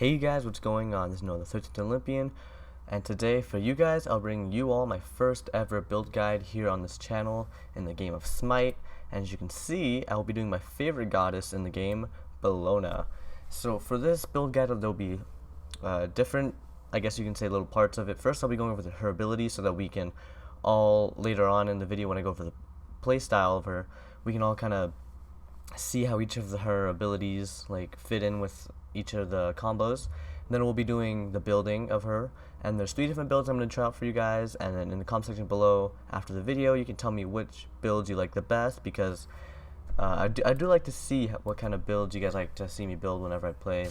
Hey guys, what's going on? This is Noah, the 13th Olympian, and today for you guys, I'll bring you all my first ever build guide here on this channel in the game of Smite. And as you can see, I will be doing my favorite goddess in the game, Bellona. So for this build guide, there'll be different, I guess you can say, little parts of it. First, I'll be going over her abilities so that we can all, later on in the video when I go over the playstyle of her, we can all kind of see how each of her abilities fit in with each of the combos. And then we'll be doing the building of her, and there's 3 different builds I'm going to try out for you guys, and then in the comment section below after the video you can tell me which builds you like the best, because I do like to see what kind of builds you guys like to see me build whenever I play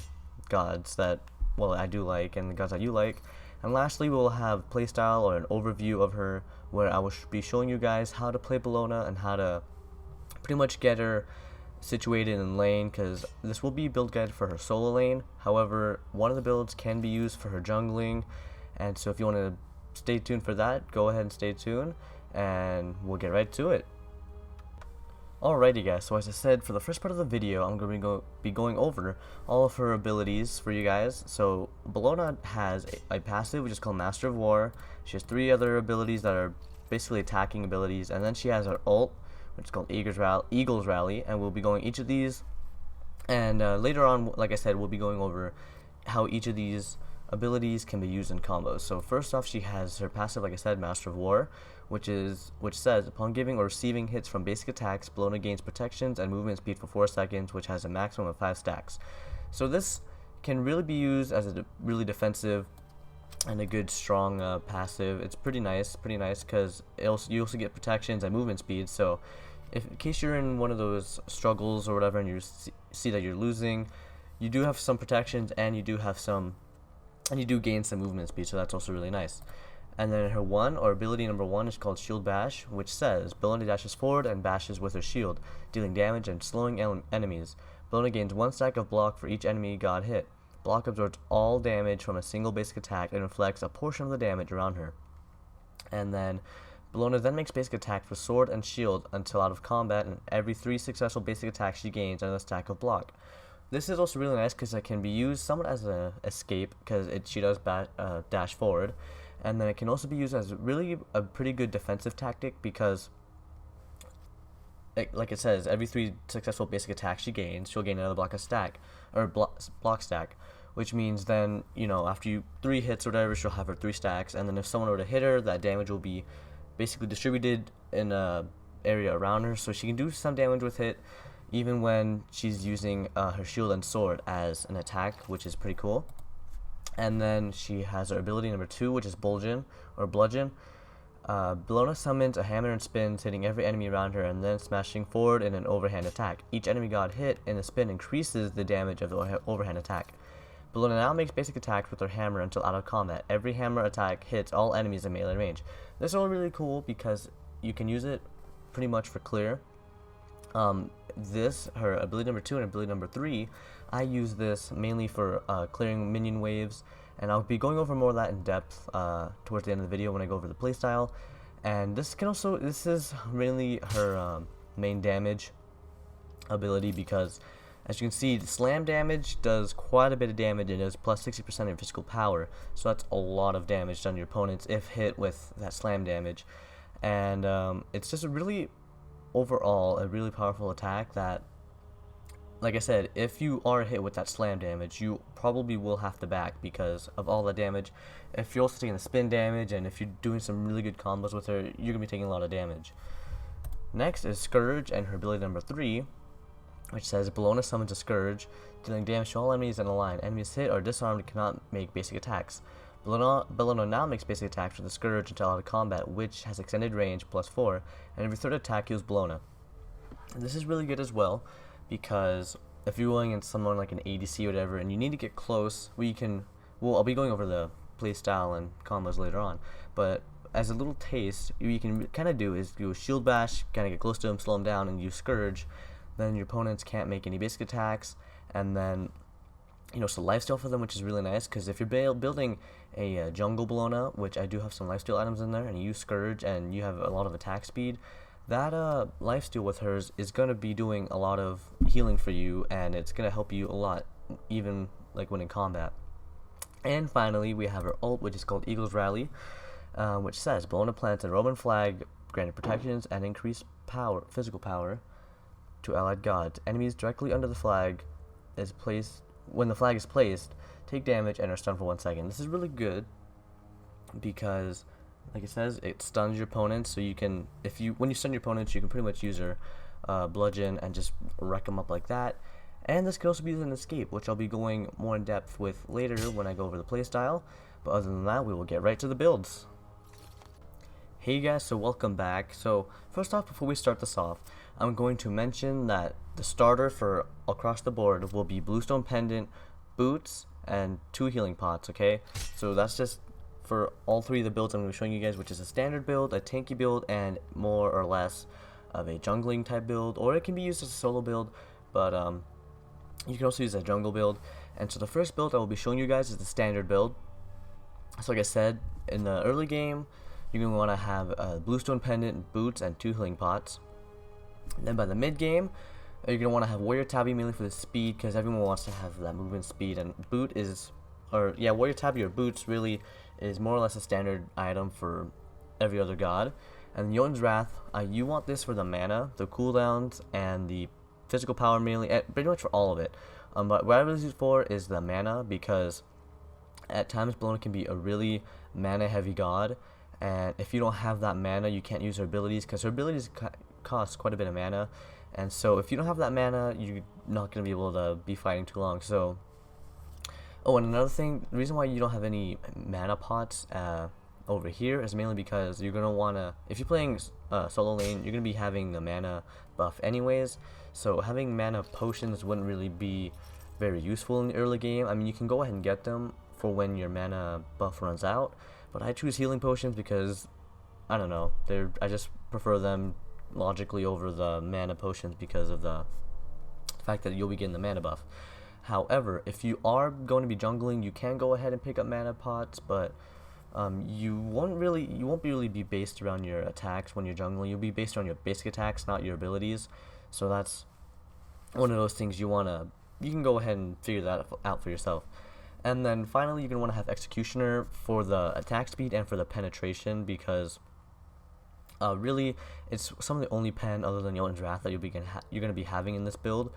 gods that, well, I do like, and the gods that you like. And lastly, we'll have playstyle, or an overview of her, where I will be showing you guys how to play Bellona and how to pretty much get her situated in lane, because this will be a build guide for her solo lane. However, one of the builds can be used for her jungling, and so if you want to stay tuned for that, go ahead and stay tuned, and we'll get right to it. Alrighty guys, so as I said, for the first part of the video, I'm going to be going over all of her abilities for you guys. So Bellona has a passive which is called Master of War. She has 3 other abilities that are basically attacking abilities, and then she has her ult, which is called Eagle's Rally, and we'll be going each of these, and later on, like I said, we'll be going over how each of these abilities can be used in combos. So first off, she has her passive, like I said, Master of War, which says upon giving or receiving hits from basic attacks, Bellona gains protections and movement speed for 4 seconds, which has a maximum of 5 stacks. So this can really be used as a really defensive and a good strong passive. It's pretty nice because you also get protections and movement speed. So in case you're in one of those struggles or whatever, and you see that you're losing, you do have some protections, and you do gain some movement speed, so that's also really nice. And then her ability number 1 is called Shield Bash, which says Bellona dashes forward and bashes with her shield, dealing damage and slowing enemies. Bellona gains 1 stack of block for each enemy god hit. Block absorbs all damage from a single basic attack and reflects a portion of the damage around her. And then Bellona then makes basic attacks with sword and shield until out of combat, and every 3 successful basic attacks she gains another stack of block. This is also really nice because it can be used somewhat as an escape, because she does dash forward, and then it can also be used as really a pretty good defensive tactic, because like it says, every 3 successful basic attacks she gains, she'll gain another block stack, which means then, after 3 hits or whatever, she'll have her 3 stacks, and then if someone were to hit her, that damage will be basically distributed in a area around her, so she can do some damage with it even when she's using her shield and sword as an attack, which is pretty cool. And then she has her ability number 2, which is Bludgeon. Bellona summons a hammer and spins, hitting every enemy around her and then smashing forward in an overhand attack. Each enemy god hit in the spin increases the damage of the overhand attack. Bellona now makes basic attacks with her hammer until out of combat. Every hammer attack hits all enemies in melee range. This is all really cool because you can use it pretty much for clear. Her ability number 2 and ability number 3, I use this mainly for clearing minion waves, and I'll be going over more of that in depth towards the end of the video when I go over the playstyle. And this is really her main damage ability, because as you can see, the slam damage does quite a bit of damage, and it is plus 60% in physical power, so that's a lot of damage done to your opponents if hit with that slam damage. And it's just overall a really powerful attack that, like I said, if you are hit with that slam damage, you probably will have to back because of all the damage. If you're also taking the spin damage, and if you're doing some really good combos with her, you're going to be taking a lot of damage. Next is Scourge and her ability number 3, which says Bellona summons a Scourge, dealing damage to all enemies in a line. Enemies hit or disarmed cannot make basic attacks. Bellona now makes basic attacks with the Scourge until out of combat, which has extended range +4, and every 3rd attack heals Bellona. And this is really good as well, because if you're going in someone like an ADC or whatever, and you need to get close, I'll be going over the playstyle and combos later on, but as a little taste, what you can kind of do is do a Shield Bash, kind of get close to him, slow him down, and use Scourge. Then your opponents can't make any basic attacks, and then some lifesteal for them, which is really nice, because if you're building a jungle Bellona, which I do have some lifesteal items in there, and you use Scourge and you have a lot of attack speed, that lifesteal with hers is going to be doing a lot of healing for you, and it's going to help you a lot, even like when in combat. And finally, we have our ult, which is called Eagle's Rally, which says Bellona plants a Roman flag, granted protections and increased power, physical power, to allied gods. Enemies directly under the flag is placed. When the flag is placed, take damage and are stunned for 1 second. This is really good because, like it says, it stuns your opponents. So you can, when you stun your opponents, you can pretty much use your bludgeon and just wreck them up like that. And this could also be an escape, which I'll be going more in depth with later when I go over the playstyle. But other than that, we will get right to the builds. Hey guys, so welcome back. So first off, before we start this off, I'm going to mention that the starter for across the board will be Bluestone Pendant, boots, and 2 healing pots, okay? So that's just for all 3 of the builds I'm going to be showing you guys, which is a standard build, a tanky build, and more or less of a jungling type build, or it can be used as a solo build, but you can also use a jungle build. And so the first build I will be showing you guys is the standard build. So like I said, in the early game, you're going to want to have a Bluestone Pendant, boots, and 2 healing pots. And then by the mid game, you're going to want to have Warrior Tabby mainly for the speed, because everyone wants to have that movement speed, and boot is, Warrior Tabby or boots really is more or less a standard item for every other god. And Jotun's Wrath, you want this for the mana, the cooldowns, and the physical power mainly, and pretty much for all of it. But what I really use it for is the mana, because at times Bellona can be a really mana heavy god, and if you don't have that mana, you can't use her abilities, because her abilities cost quite a bit of mana. And so if you don't have that mana, you're not going to be able to be fighting too long. So, and another thing, the reason why you don't have any mana pots over here is mainly because you're going to want to, if you're playing solo lane, you're going to be having the mana buff anyways. So having mana potions wouldn't really be very useful in the early game. I mean, you can go ahead and get them for when your mana buff runs out, but I choose healing potions because, I don't know, I just prefer them logically over the mana potions because of the fact that you'll be getting the mana buff. However, if you are going to be jungling, you can go ahead and pick up mana pots, but you won't really be based around your attacks when you're jungling. You'll be based on your basic attacks, not your abilities. So that's one of those things you can go ahead and figure that out for yourself. And then finally, you're going to want to have Executioner for the attack speed and for the penetration, because really, it's some of the only pen other than Jotun's Wrath that you're going to be having in this build.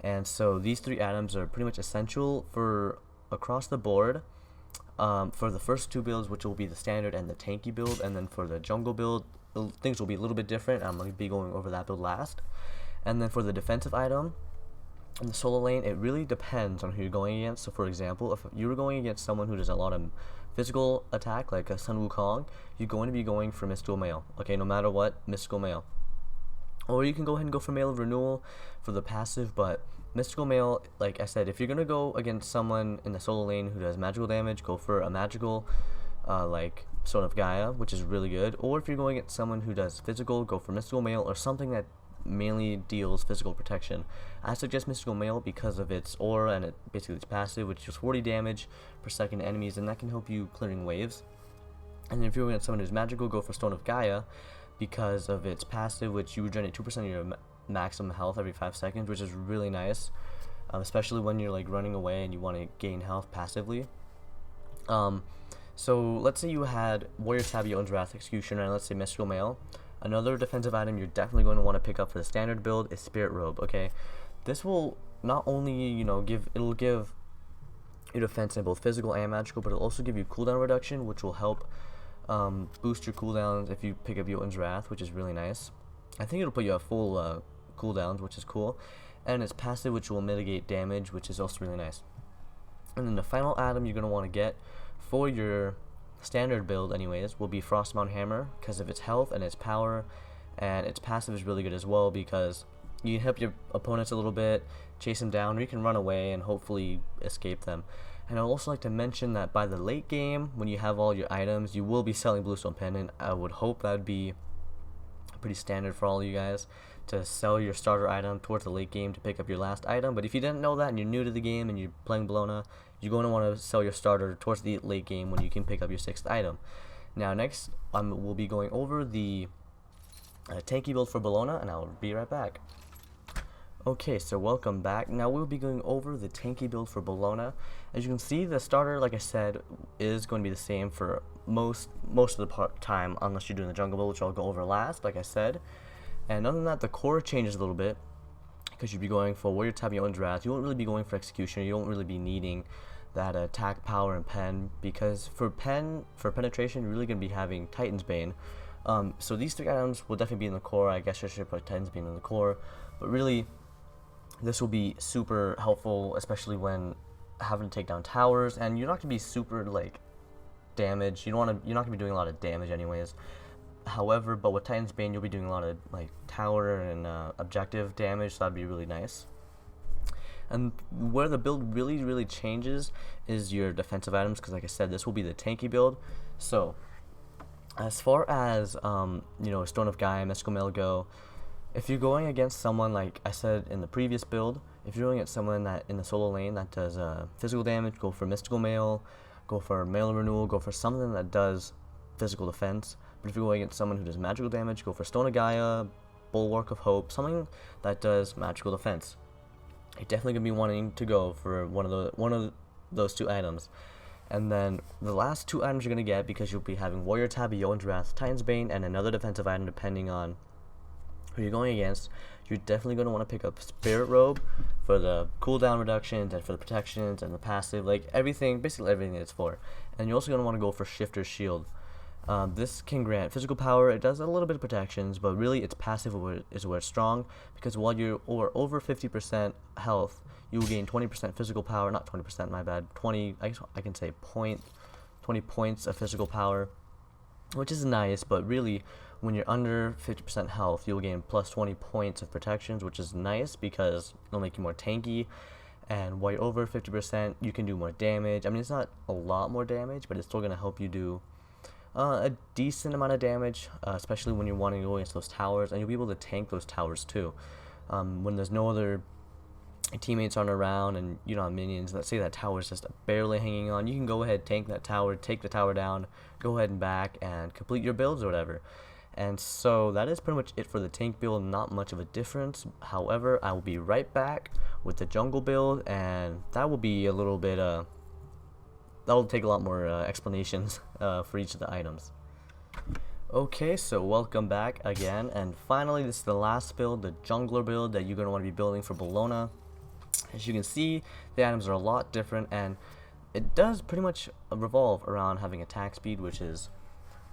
And so these 3 items are pretty much essential for across the board for the first 2 builds, which will be the standard and the tanky build. And then for the jungle build, things will be a little bit different. I'm going to be going over that build last. And then for the defensive item in the solo lane, it really depends on who you're going against. So for example, if you were going against someone who does a lot of physical attack, like a Sun Wukong, you're going to be going for Mystical Mail, okay, no matter what, Mystical Mail. Or you can go ahead and go for Mail of Renewal for the passive, but Mystical Mail, like I said, if you're going to go against someone in the solo lane who does magical damage, go for a magical, like Stone of Gaia, which is really good. Or if you're going against someone who does physical, go for Mystical Mail or something that mainly deals physical protection. I suggest Mystical Mail because of its aura and basically its passive, which is 40 damage per second to enemies, and that can help you clearing waves. And then if you're against someone who's magical, go for Stone of Gaia because of its passive, which you regenerate 2% of your maximum health every 5 seconds, which is really nice, especially when you're like running away and you want to gain health passively. So let's say you had Warrior Tabby, Jotun's Wrath, Executioner, and let's say Mystical Mail. Another defensive item you're definitely going to want to pick up for the standard build is Spirit Robe, okay? This will not only, it'll give you defense in both physical and magical, but it'll also give you cooldown reduction, which will help boost your cooldowns if you pick up Jotun's Wrath, which is really nice. I think it'll put you at full cooldowns, which is cool. And it's passive, which will mitigate damage, which is also really nice. And then the final item you're going to want to get for your standard build anyways will be Frostbound Hammer because of its health and its power, and its passive is really good as well because you can help your opponents a little bit, chase them down, or you can run away and hopefully escape them. And I'd also like to mention that by the late game, when you have all your items, you will be selling Bluestone Pendant. I would hope that would be pretty standard for all of you guys to sell your starter item towards the late game to pick up your last item. But if you didn't know that and you're new to the game and you're playing Bellona, you're going to want to sell your starter towards the late game when you can pick up your 6th item. Now next, we'll be going over the tanky build for Bellona, and I'll be right back. Okay, so welcome back. Now we'll be going over the tanky build for Bellona. As you can see, the starter, like I said, is going to be the same for most of the time, unless you're doing the jungle build, which I'll go over last, like I said. And other than that, the core changes a little bit, because you'd be going for Warrior Tab, Yeoman's Wrath. You won't really be going for Executioner. You won't really be needing that attack power and pen, because for penetration, you're really going to be having Titan's Bane. So these three items will definitely be in the core. I guess I should put Titan's Bane in the core, but really, this will be super helpful, especially when having to take down towers, and you're not gonna be super like damage. You're not gonna be doing a lot of damage anyways. However, but with Titan's Bane, you'll be doing a lot of like tower and objective damage, so that'd be really nice. And where the build really changes is your defensive items, because like I said, this will be the tanky build. So as far as Stone of Gaia, Mystical Mail go, if you're going against someone, like I said in the previous build, if you're going against someone that in the solo lane that does physical damage, go for Mystical Mail, go for Mail Renewal, go for something that does physical defense. But if you're going against someone who does magical damage, go for Stone of Gaia, Bulwark of Hope, something that does magical defense. You're definitely going to be wanting to go for one of those two items. And then the last two items you're going to get, because you'll be having Warrior Tab, Yeoman's Wrath, Titan's Bane, and another defensive item depending on who you're going against. You're definitely going to want to pick up Spirit Robe for the cooldown reductions and for the protections and the passive, like everything, basically everything it's for. And you're also going to want to go for Shifter's Shield. This can grant physical power. It does a little bit of protections, but really its passive is where it's strong, because while you're over 50% health, you will gain 20% physical power, not 20%, my bad, 20, I guess I can say 20 points of physical power, which is nice. But really, when you're under 50% health, you'll gain plus 20 points of protections, which is nice because it'll make you more tanky. And while you're over 50%, you can do more damage. I mean, it's not a lot more damage, but it's still going to help you do a decent amount of damage, especially when you're wanting to go against those towers, and you'll be able to tank those towers too. When there's no other teammates aren't around and you don't have minions, let's say that tower is just barely hanging on, you can go ahead, tank that tower, take the tower down, go ahead and back and complete your builds or whatever. And so that is pretty much it for the tank build. Not much of a difference. However, I will be right back with the jungle build, and that will be a little bit that will take a lot more explanations for each of the items. Okay, so welcome back again, and finally this is the last build, the jungler build that you're going to want to be building for Bellona. As you can see, the items are a lot different, and it does pretty much revolve around having attack speed, which is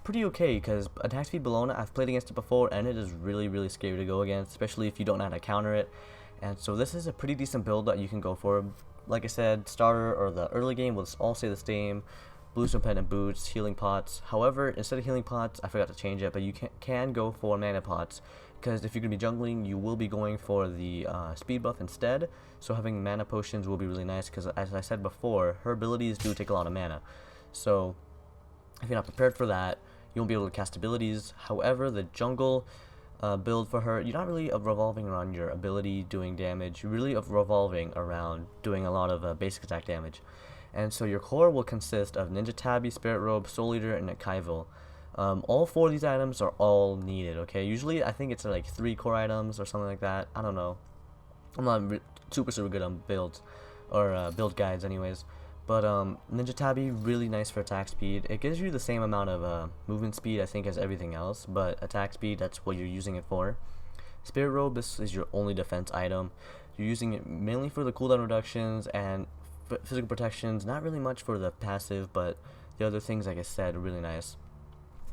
pretty okay, because attack speed Bellona, I've played against it before, and it is really scary to go against, especially if you don't know how to counter it. And so this is a pretty decent build that you can go for. Like I said, starter or the early game will all stay the same. Bluestone Pendant Boots, healing pots. However, instead of healing pots, I forgot to change it, but you can go for mana pots, because if you're going to be jungling, you will be going for the speed buff instead. So having mana potions will be really nice, because as I said before, her abilities do take a lot of mana. So if you're not prepared for that, you won't be able to cast abilities. However, the jungle build for her, you're not really revolving around your ability doing damage. You're really revolving around doing a lot of basic attack damage. And so your core will consist of Ninja Tabby, Spirit Robe, Soul Eater, and Archival. All four of these items are all needed, okay? Usually I think it's like 3 core items or something like that. I don't know. I'm not super good on builds or build guides anyways. But Ninja Tabby, really nice for attack speed. It gives you the same amount of movement speed, I think, as everything else, but attack speed, that's what you're using it for. Spirit Robe, this is your only defense item. You're using it mainly for the cooldown reductions and physical protections, not really much for the passive, but the other things, like I said, are really nice.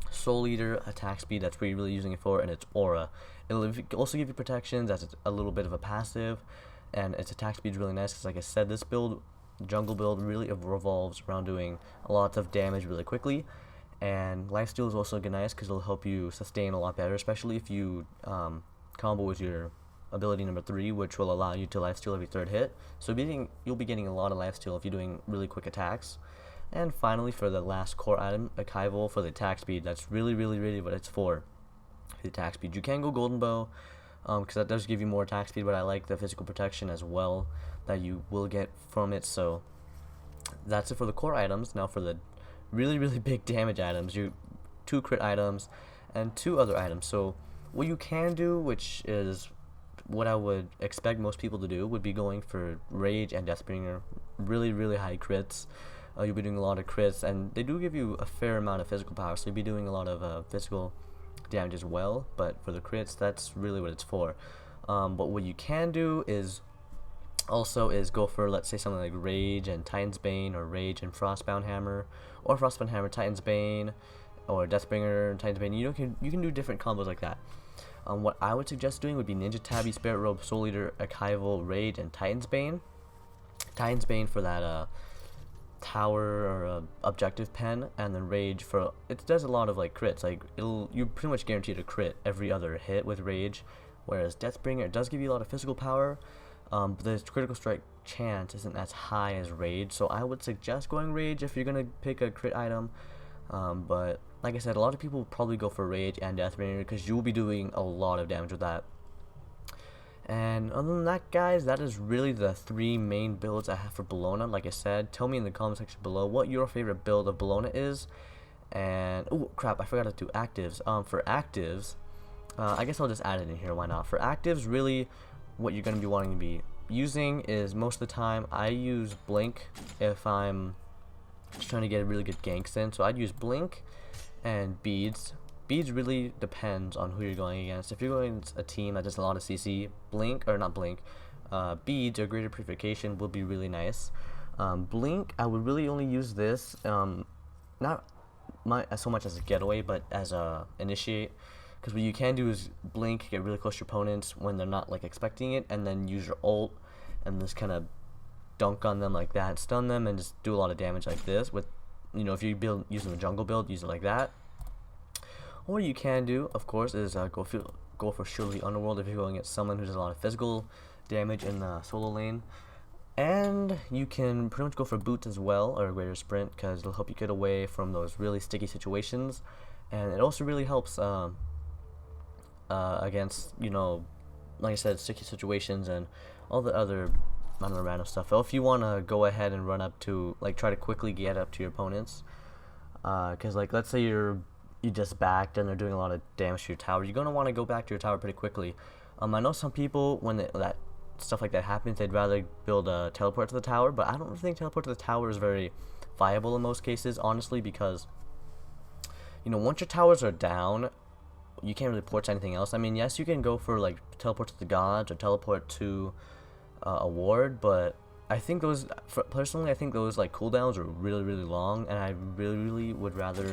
Soul Eater, attack speed, that's what you're really using it for, and its aura. It'll also give you protections as a little bit of a passive, and its attack speed is really nice, because like I said, this build, jungle build, really revolves around doing a lot of damage really quickly. And lifesteal is also nice, because it'll help you sustain a lot better, especially if you combo with your ability number 3, which will allow you to lifesteal every 3rd hit. So you'll be getting a lot of lifesteal if you're doing really quick attacks. And finally, for the last core item, Archival, for the attack speed, that's really what it's for. The attack speed, you can go Golden Bow, because that does give you more attack speed, but I like the physical protection as well that you will get from it. So that's it for the core items. Now for the really big damage items, 2 crit items and 2 other items. So what you can do, which is what I would expect most people to do would be going for Rage and Deathbringer, really high crits. You'll be doing a lot of crits, and they do give you a fair amount of physical power, so you'll be doing a lot of physical damage as well. But for the crits, that's really what it's for. But what you can do is go for, let's say, something like Rage and Titan's Bane, or Rage and Frostbound Hammer, or Frostbound Hammer, Titan's Bane, or Deathbringer, Titan's Bane. You can do different combos like that. What I would suggest doing would be Ninja Tabby, Spirit Robe, Soul Eater, Archival, Rage, and Titan's Bane. Titan's Bane for that tower or objective pen, and then Rage for, it does a lot of like crits. Like you're pretty much guaranteed a crit every other hit with Rage, whereas Deathbringer, it does give you a lot of physical power, but the critical strike chance isn't as high as Rage. So I would suggest going Rage if you're gonna pick a crit item. But like I said, a lot of people will probably go for Rage and Deathbringer because you will be doing a lot of damage with that. And other than that, guys, that is really the 3 main builds I have for Bellona. Like I said, tell me in the comment section below what your favorite build of Bellona is. And oh crap, I forgot to do actives. For actives, I guess I'll just add it in here. Why not? For actives, really, what you're going to be wanting to be using is, most of the time, I use Blink if I'm just trying to get a really good ganks in. So I'd use Blink and Beads. Beads really depends on who you're going against. If you're going against a team that does a lot of CC, Beads or Greater Purification will be really nice. Blink, I would really only use this, not so much as a getaway, but as a initiate. Because what you can do is Blink, get really close to your opponents when they're not like expecting it, and then use your ult and just kind of dunk on them like that, stun them, and just do a lot of damage like this. With, if you using the jungle build, use it like that. Or you can do, of course, is go for Surely Underworld if you're going against someone who does a lot of physical damage in the solo lane. And you can pretty much go for Boots as well, or Greater Sprint, because it'll help you get away from those really sticky situations. And it also really helps against, like I said, sticky situations and all the other random stuff. If you want to go ahead and run up to, like, try to quickly get up to your opponents, because, like, let's say you just backed and they're doing a lot of damage to your tower, you're going to want to go back to your tower pretty quickly. I know some people, when that stuff like that happens, they'd rather build a teleport to the tower, but I don't think teleport to the tower is very viable in most cases, honestly, because, once your towers are down, you can't really port to anything else. I mean, yes, you can go for, like, teleport to the gods or teleport to a ward, but I think personally, I think those, like, cooldowns are really long, and I really would rather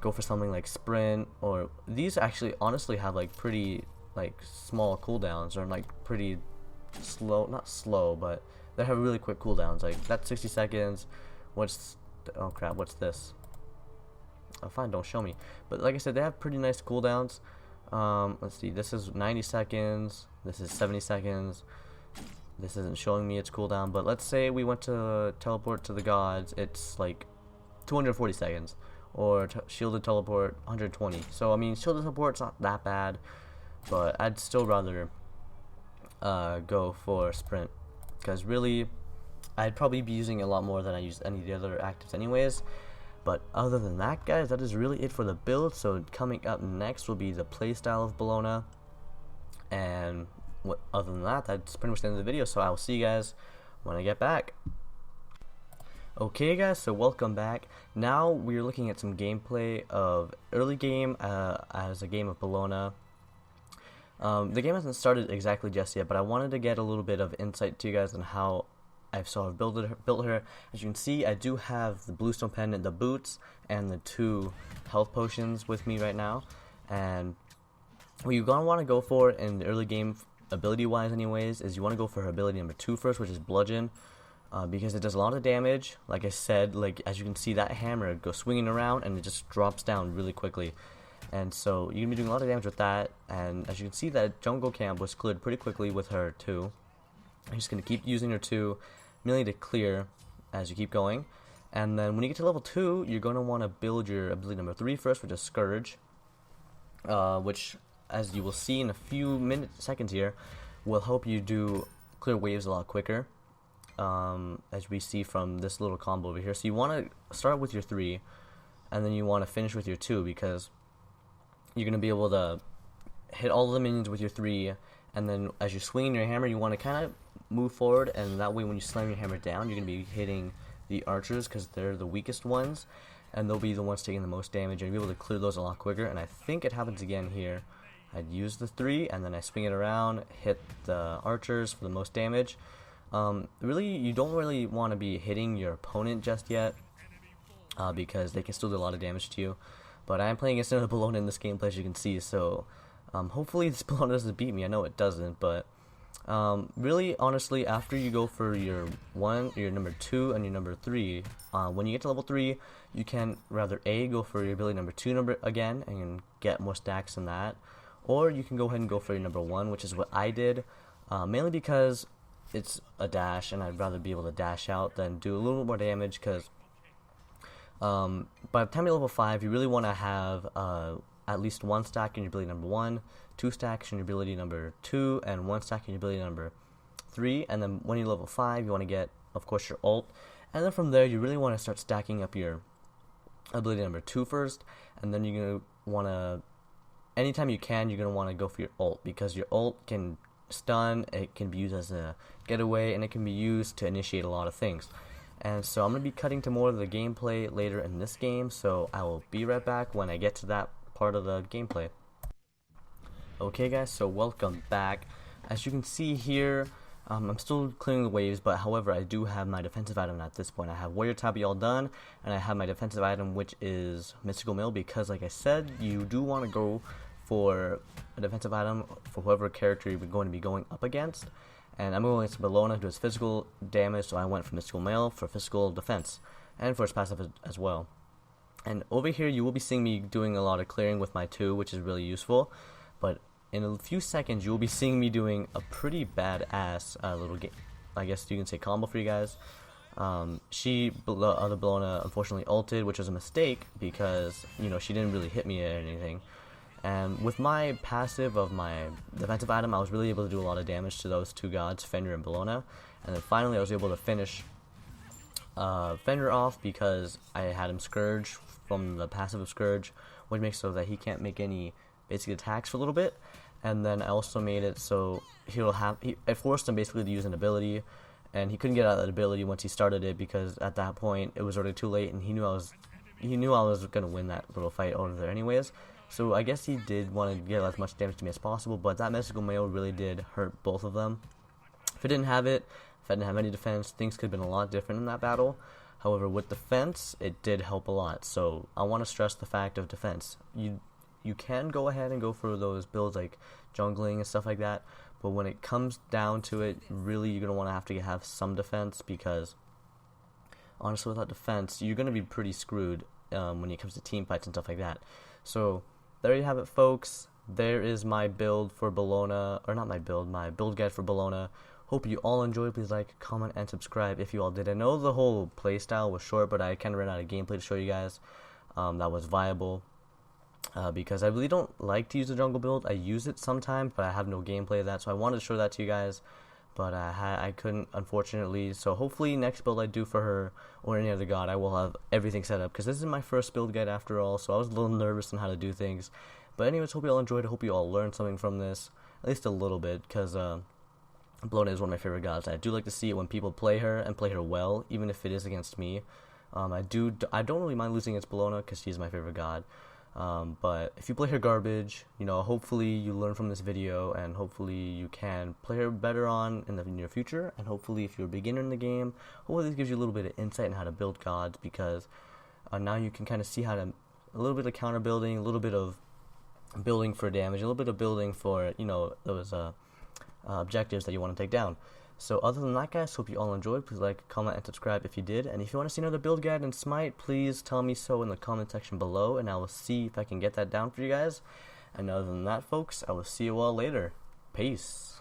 go for something like Sprint, or these actually honestly have, like, pretty, like, small cooldowns, or, like, pretty slow, not slow, but they have really quick cooldowns. Like, that's 60 seconds. Oh crap, what's this? Oh, fine, don't show me. But like I said, they have pretty nice cooldowns. Let's see, this is 90 seconds, this is 70 seconds. This isn't showing me its cooldown, but let's say we went to teleport to the gods, it's like 240 seconds, or shielded teleport 120. So I mean, shielded teleport's not that bad, but I'd still rather go for Sprint, because really I'd probably be using a lot more than I use any of the other actives anyways. But other than that, guys, that is really it for the build. So coming up next will be the playstyle of Bellona, and other than that, that's pretty much the end of the video. So I will see you guys when I get back. Okay, guys, so welcome back. Now we're looking at some gameplay of early game as a game of Bellona. The game hasn't started exactly just yet, but I wanted to get a little bit of insight to you guys on how I've sort of built her. As you can see, I do have the Bluestone Pendant, the boots, and the 2 health potions with me right now. And what you're going to want to go for in the early game, ability-wise anyways, is you want to go for her ability number 2 first, which is Bludgeon. Because it does a lot of damage. Like I said, like, as you can see, that hammer goes swinging around and it just drops down really quickly. And so you're going to be doing a lot of damage with that. And as you can see, that jungle camp was cleared pretty quickly with her 2. I'm just going to keep using her 2 mainly to clear as you keep going. And then when you get to level 2, you're going to want to build your ability number 3 first, which is Scourge, which, as you will see in a few seconds here, will help you do clear waves a lot quicker, as we see from this little combo over here. So you want to start with your 3, and then you want to finish with your 2, because you're going to be able to hit all of the minions with your 3, and then as you're swinging your hammer, you want to kind of move forward, and that way when you slam your hammer down, you're going to be hitting the archers because they're the weakest ones, and they'll be the ones taking the most damage, and you'll be able to clear those a lot quicker. And I think it happens again here. I'd use the 3, and then I swing it around, hit the archers for the most damage. Really, you don't really want to be hitting your opponent just yet, because they can still do a lot of damage to you. But I am playing against another Bellona in this gameplay, as you can see, so hopefully this Bellona doesn't beat me. I know it doesn't, but really, honestly, after you go for your number 2, and your number 3, when you get to level 3, you can rather A, go for your ability number 2 number again, and get more stacks than that, or you can go ahead and go for your number 1, which is what I did, mainly because it's a dash, and I'd rather be able to dash out than do a little bit more damage, because by the time you're level 5, you really want to have at least 1 stack in your ability number 1, 2 stacks in your ability number 2, and 1 stack in your ability number 3, and then when you're level 5, you want to get, of course, your ult, and then from there, you really want to start stacking up your ability number 2 first, and then you're going to want to, anytime you can, you're going to want to go for your ult, because your ult can stun, it can be used as a getaway, and it can be used to initiate a lot of things. And so I'm going to be cutting to more of the gameplay later in this game, so I will be right back when I get to that part of the gameplay. Okay guys, so welcome back. As you can see here, I'm still clearing the waves, but however I do have my defensive item at this point. I have Warrior Tabby all done, and I have my defensive item, which is Mystical Mail, because like I said, you do want to go for a defensive item for whoever character you're going to be going up against. And I'm going against Bellona, who does physical damage, so I went for Mystical Mail for physical defense, and for its passive as well. And over here, you will be seeing me doing a lot of clearing with my 2, which is really useful. But in a few seconds, you will be seeing me doing a pretty badass little game, I guess you can say, combo for you guys. The other Bellona, unfortunately ulted, which was a mistake, because, you know, she didn't really hit me or anything. And with my passive of my defensive item, I was really able to do a lot of damage to those 2 gods, Fenrir and Bellona. And then finally I was able to finish Fenrir off because I had him Scourge from the passive of Scourge, which makes so that he can't make any basic attacks for a little bit. And then I also made it so I forced him basically to use an ability, and he couldn't get out of that ability once he started it, because at that point it was already too late, and he knew I was gonna win that little fight over there anyways. So I guess he did want to get as much damage to me as possible, but that Mystical Mail really did hurt both of them. If I didn't have it, if I didn't have any defense, things could have been a lot different in that battle. However, with defense, it did help a lot. So I want to stress the fact of defense. You can go ahead and go for those builds like jungling and stuff like that, but when it comes down to it, really you're going to want to have some defense, because honestly, without defense, you're going to be pretty screwed when it comes to team fights and stuff like that. So there you have it, folks. There is my build for Bellona, or not my build guide for Bellona. Hope you all enjoyed. Please like, comment, and subscribe if you all did. I know the whole playstyle was short, but I kind of ran out of gameplay to show you guys that was viable, because I really don't like to use the jungle build. I use it sometimes, but I have no gameplay of that, so I wanted to show that to you guys, but I couldn't, unfortunately. So hopefully next build I do for her or any other god, I will have everything set up, because this is my first build guide after all, so I was a little nervous on how to do things. But anyways, hope you all enjoyed. I hope you all learned something from this, at least a little bit, because Bellona is one of my favorite gods. I do like to see it when people play her, and play her well, even if it is against me. I don't really mind losing against Bellona, because she's my favorite god. But if you play her garbage, you know, hopefully you learn from this video, and hopefully you can play her better on in the near future. And hopefully, if you're a beginner in the game, hopefully this gives you a little bit of insight on how to build gods, because now you can kind of see how to, a little bit of counter building, a little bit of building for damage, a little bit of building for, you know, those objectives that you want to take down. So other than that, guys, hope you all enjoyed. Please like, comment, and subscribe if you did. And if you want to see another build guide in Smite, please tell me so in the comment section below, and I will see if I can get that down for you guys. And other than that, folks, I will see you all later. Peace.